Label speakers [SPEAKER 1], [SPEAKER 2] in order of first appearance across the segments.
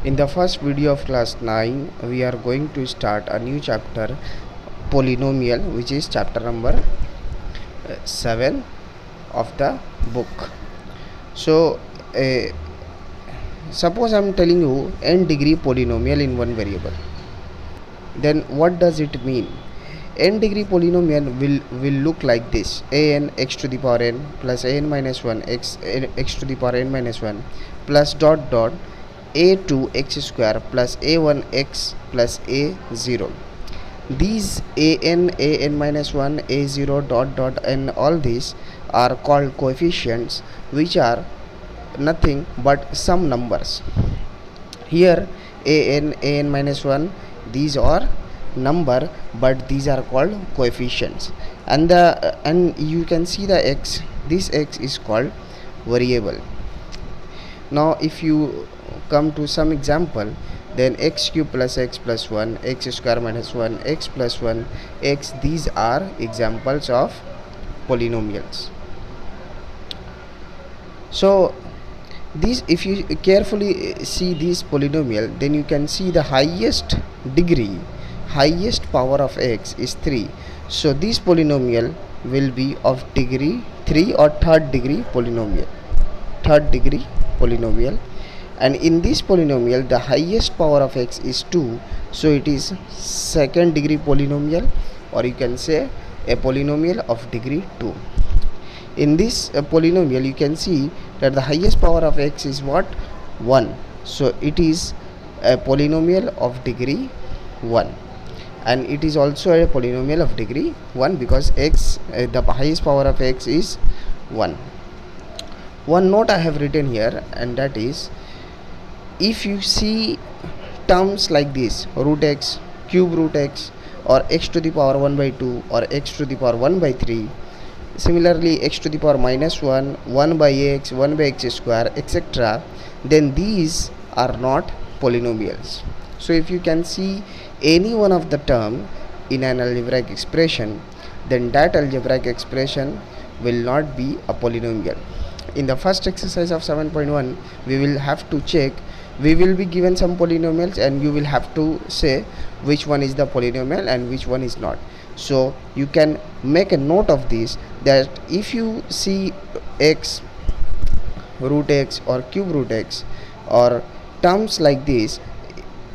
[SPEAKER 1] In the first video of class 9, we are going to start a new chapter, polynomial, which is chapter number 7 of the book. So, suppose I am telling you n degree polynomial in one variable. Then what does it mean? N degree polynomial will look like this: an x to the power n plus an minus 1 x to the power n minus 1 plus dot dot a2 x square plus a1 x plus a0. These an minus 1 a0 dot dot n, all these are called coefficients, which are nothing but some numbers. Here an minus 1, these are number, but these are called coefficients, and you can see the x, this x is called variable. Now if you come to some example, then x cube plus x plus 1, x square minus 1, x plus 1 x, these are examples of polynomials. So these, if you carefully see this polynomial, then you can see the highest degree, highest power of x is 3. So this polynomial will be of degree 3 or third degree polynomial, and in this polynomial the highest power of x is 2, so it is second degree polynomial, or you can say a polynomial of degree 2. In this polynomial you can see that the highest power of x is what? 1, so it is a polynomial of degree 1, and it is also a polynomial of degree 1 because x, the highest power of x is 1. One note I have written here, and that is, if you see terms like this, root x, cube root x, or x to the power 1 by 2, or x to the power 1 by 3, similarly x to the power minus 1, 1 by x, 1 by x square, etc., then these are not polynomials. So if you can see any one of the term in an algebraic expression, then that algebraic expression will not be a polynomial. In the first exercise of 7.1, we will have to check, we will be given some polynomials and you will have to say which one is the polynomial and which one is not. So you can make a note of this, that if you see x, root x, or cube root x, or terms like this,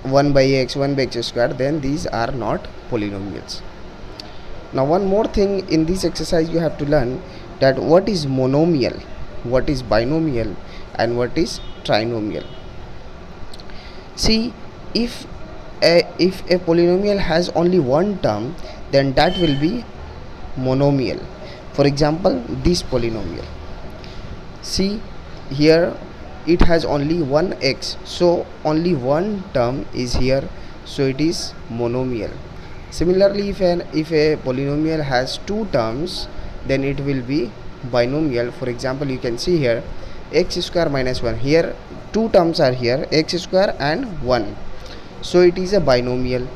[SPEAKER 1] 1 by x, 1 by x square, then these are not polynomials. Now one more thing in this exercise you have to learn, that what is monomial, what is binomial, and what is trinomial. See, if a polynomial has only one term, then that will be monomial. For example, this polynomial, see here it has only one x, so only one term is here, so it is monomial. Similarly, if a polynomial has two terms, then it will be binomial. For example, you can see here x square minus 1, here two terms are here, x square and 1, so it is a binomial.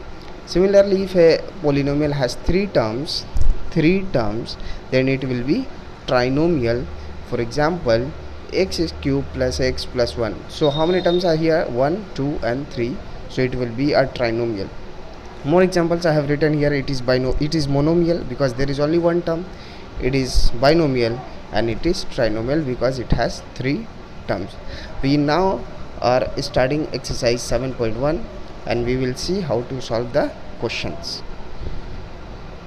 [SPEAKER 1] Similarly, if a polynomial has three terms, then it will be trinomial. For example, x cube plus x plus 1, so how many terms are here? 1, 2 and 3, so it will be a trinomial. More examples I have written here. It is monomial because there is only one term, it is binomial, and it is trinomial because it has three terms. We now are starting exercise 7.1, and we will see how to solve the questions.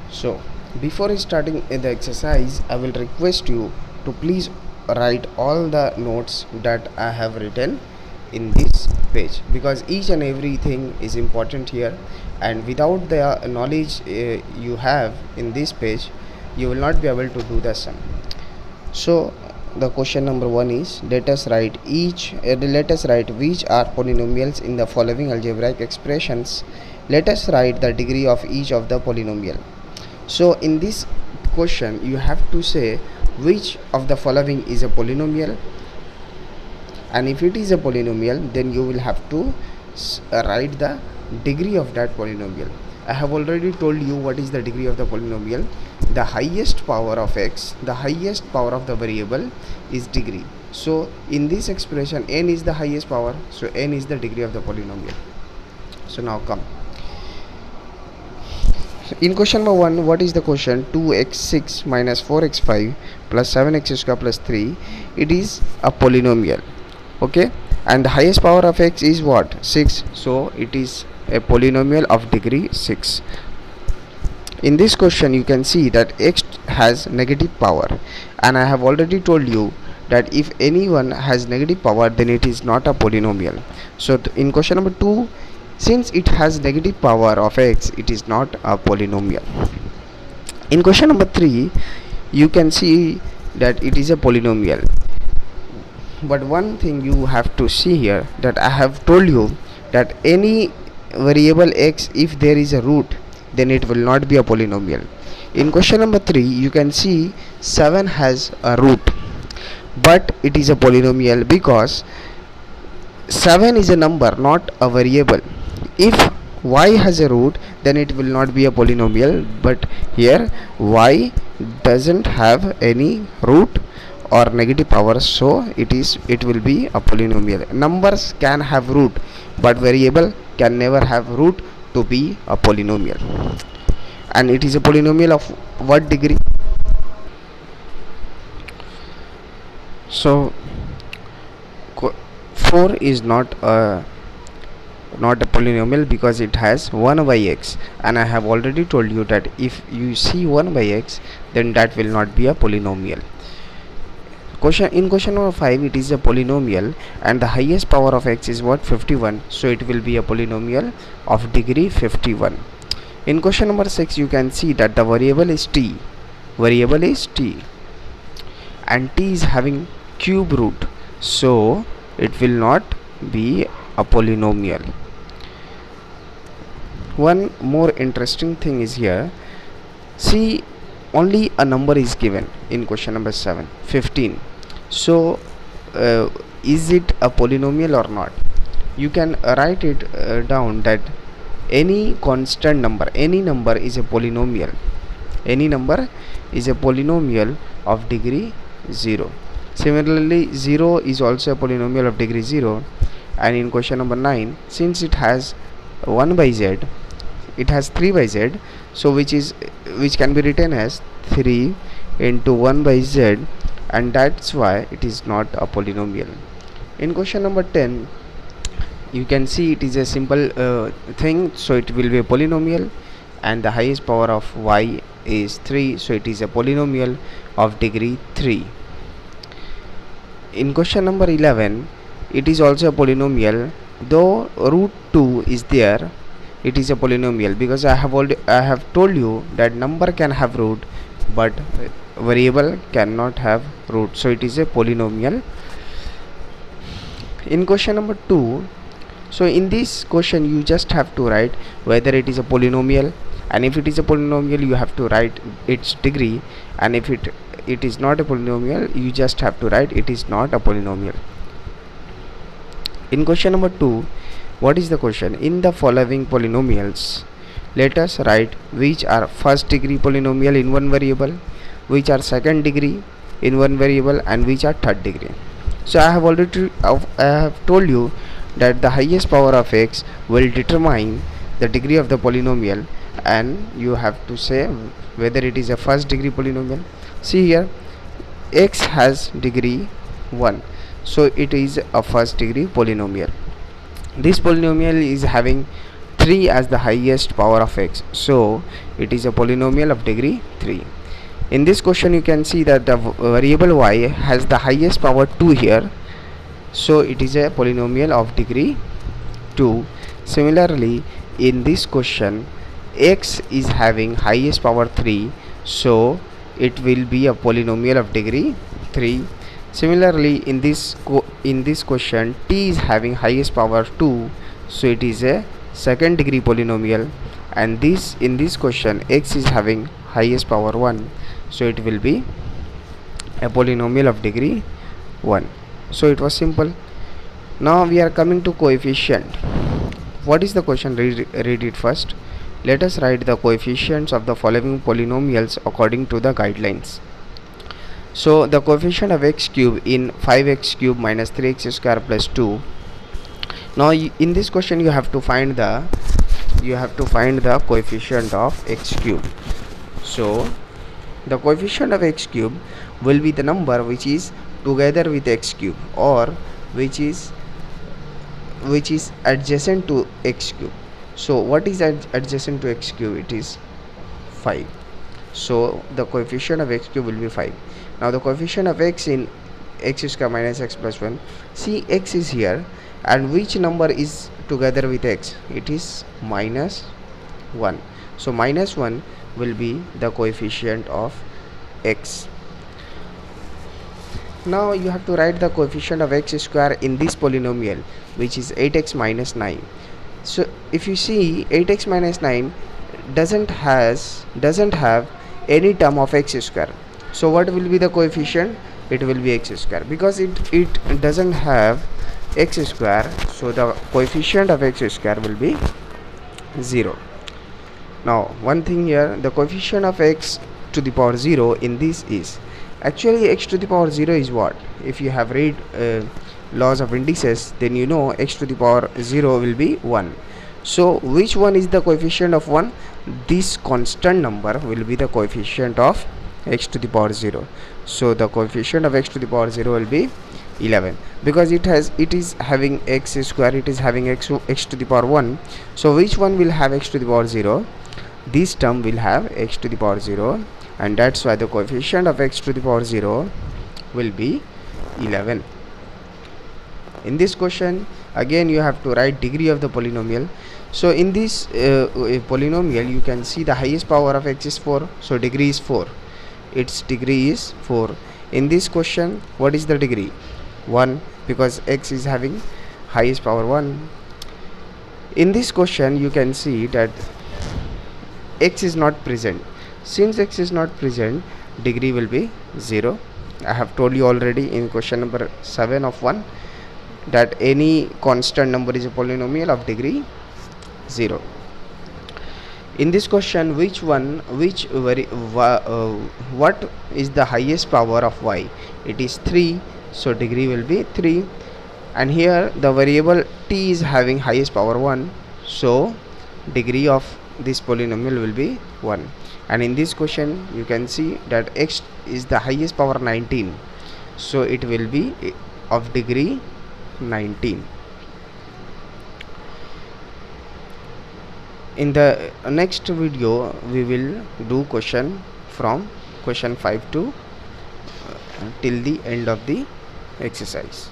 [SPEAKER 1] So before starting the exercise, I will request you to please write all the notes that I have written in this page, because each and everything is important here, and without the knowledge you have in this page, you will not be able to do the sum. So the question number 1 is, let us write which are polynomials in the following algebraic expressions. Let us write the degree of each of the polynomial. So in this question you have to say which of the following is a polynomial, and if it is a polynomial, then you will have to write the degree of that polynomial. I have already told you what is the degree of the polynomial. The highest power of x, the highest power of the variable is degree. So in this expression n is the highest power, so n is the degree of the polynomial. So now come in question number 1. What is the question? 2x6 minus 4x5 plus 7x square plus 3, it is a polynomial. Okay, and the highest power of x is what? 6. So it is a polynomial of degree 6. In this question you can see that x has negative power, and I have already told you that if anyone has negative power, then it is not a polynomial. So in question number 2, since it has negative power of x, it is not a polynomial. In question number 3, you can see that it is a polynomial. But one thing you have to see here, that I have told you that any variable x, if there is a root, then it will not be a polynomial. In question number 3, you can see 7 has a root, but it is a polynomial because 7 is a number, not a variable. If y has a root, then it will not be a polynomial, but here y doesn't have any root or negative power, so it will be a polynomial. Numbers can have root, but variable can never have root to be a polynomial. And it is a polynomial of what degree? So 4 is not a polynomial because it has 1 by x, and I have already told you that if you see 1 by x, then that will not be a polynomial. In question number 5, it is a polynomial and the highest power of x is what? 51. So it will be a polynomial of degree 51. In question number 6, you can see that the variable is t. Variable is t, and t is having cube root, so it will not be a polynomial. One more interesting thing is here. See, only a number is given in question number 7, 15. So is it a polynomial or not? You can write it down that any constant number, any number is a polynomial. Any number is a polynomial of degree 0. Similarly, 0 is also a polynomial of degree 0. And in question number 9, since it has 1 by z, it has 3 by z, so which can be written as 3 into 1 by z, and that's why it is not a polynomial. In question number 10, you can see it is a simple thing, so it will be a polynomial, and the highest power of y is 3, so it is a polynomial of degree 3. In question number 11, it is also a polynomial, though root 2 is there, it is a polynomial because I have told you that number can have root, but variable cannot have root, so it is a polynomial. In question number 2, so in this question you just have to write whether it is a polynomial, and if it is a polynomial you have to write its degree, and if it is not a polynomial, you just have to write it is not a polynomial. In question number 2, what is the question? In the following polynomials, let us write which are first degree polynomial in one variable, which are second degree in one variable, and which are third degree. So I have told you that the highest power of x will determine the degree of the polynomial, and you have to say whether it is a first degree polynomial. See here, x has degree 1, so it is a first degree polynomial. This polynomial is having 3 as the highest power of x, so it is a polynomial of degree 3. In this question you can see that the variable y has the highest power 2 here, so it is a polynomial of degree 2. Similarly, in this question x is having highest power 3, so it will be a polynomial of degree 3. Similarly, in this question t is having highest power 2, so it is a second degree polynomial, and in this question x is having highest power 1, so it will be a polynomial of degree 1. So it was simple. Now we are coming to coefficient. What is the question? Read it first. Let us write the coefficients of the following polynomials according to the guidelines. So the coefficient of x cube in 5x cube minus 3x square plus 2. Now in this question you have to find the coefficient of x cube. So the coefficient of x cube will be the number which is together with x cube, or which is adjacent to x cube. So what is adjacent to x cube? It is 5. So the coefficient of x cube will be 5. Now the coefficient of x in x square minus x plus 1. See, x is here, and which number is together with x? It is minus 1. So minus 1 will be the coefficient of x. Now you have to write the coefficient of x square in this polynomial, which is 8x minus 9. So if you see, 8x minus 9 doesn't have any term of x square. So what will be the coefficient? It will be x square, because it doesn't have x square. So the coefficient of x square will be 0. Now one thing here, the coefficient of x to the power 0 in this is actually x to the power 0 is what? If you have read laws of indices, then you know x to the power 0 will be 1. So which one is the coefficient of 1? This constant number will be the coefficient of x to the power 0. So the coefficient of x to the power 0 will be 11, because it is having x square, it is having x to the power 1. So which one will have x to the power 0? This term will have x to the power 0, and that's why the coefficient of x to the power 0 will be 11. In this question again you have to write degree of the polynomial. So in this polynomial you can see the highest power of x is 4, so degree is 4. Its degree is 4. In this question, what is the degree? 1, because x is having highest power 1. In this question you can see that x is not present. Since x is not present, degree will be 0. I have told you already in question number 7 of 1 that any constant number is a polynomial of degree 0. In this question, what is the highest power of y? It is 3, so degree will be 3. And here the variable t is having highest power 1, so degree of this polynomial will be 1. And in this question you can see that x is the highest power 19, so it will be of degree 19. In the next video we will do question from question 5 to till the end of the exercise.